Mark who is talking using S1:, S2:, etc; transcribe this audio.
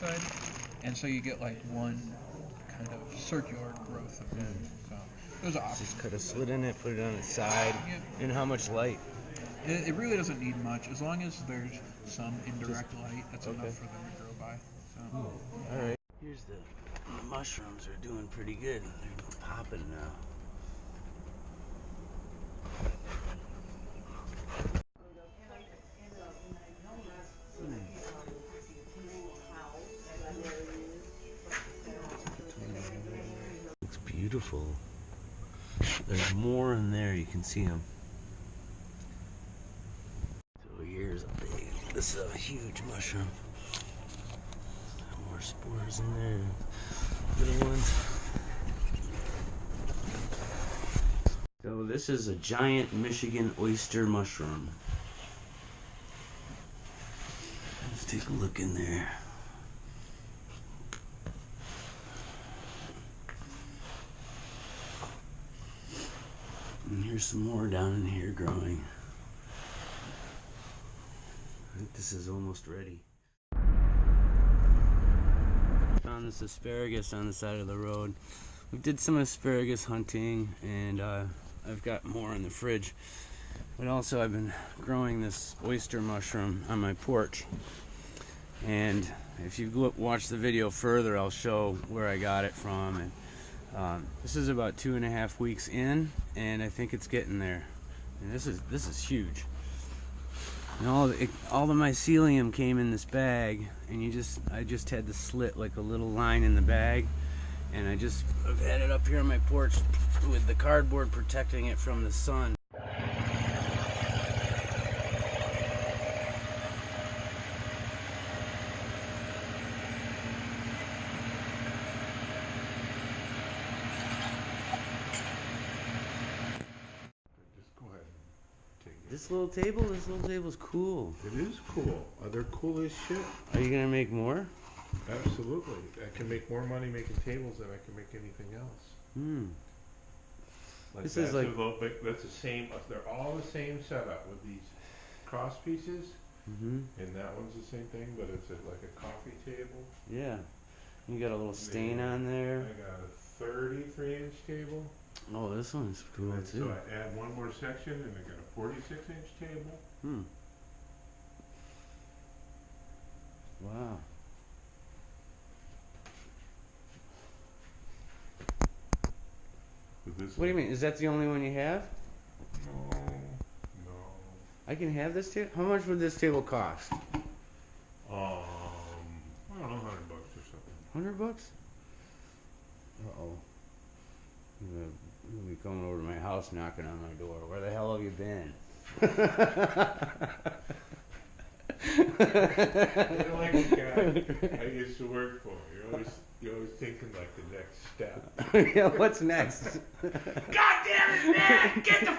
S1: backside, and so you get like one kind of circular growth of it. So those are options.
S2: Just cut a slit in it, put it on its side,
S1: Yeah.
S2: and how much light?
S1: It really doesn't need much, as long as there's some indirect light. That's enough for them to grow by. So.
S2: All right. Here's the mushrooms are doing pretty good. They're popping now. Looks beautiful. There's more in there. You can see them. So here's this is a huge mushroom. More spores in there. Little ones. So this is a giant Michigan oyster mushroom. Let's take a look in there. And here's some more down in here growing. I think this is almost ready. Found this asparagus on the side of the road. We did some asparagus hunting, and I've got more in the fridge. But also I've been growing this oyster mushroom on my porch. And if you watch the video further, I'll show where I got it from. And this is about 2.5 weeks in, and I think it's getting there. And this is huge. And all the mycelium came in this bag, and I just had to slit like a little line in the bag, and I've had it up here on my porch with the cardboard protecting it from the sun. This little table's cool.
S3: It is cool. They're cool as shit.
S2: Are you gonna make more?
S3: Absolutely. I can make more money making tables than I can make anything else. Like
S2: This is like
S3: that's the same. They're all the same setup with these cross pieces, and that one's the same thing, but it's like a coffee table.
S2: Yeah. You got a little stain on there.
S3: I got a 33-inch table.
S2: Oh, this one's cool too.
S3: So I add one more section, and I got a 46-inch table.
S2: Wow. What do you mean? Is that the only one you have?
S3: No.
S2: I can have this table? How much would this table cost?
S3: I don't know, $100 or something.
S2: $100? Uh-oh. You'll be coming over to my house knocking on my door. Where the hell have you been?
S3: You're like a guy I used to work for. You're always thinking like the next step.
S2: Yeah, what's next?
S4: God damn it, man! Get the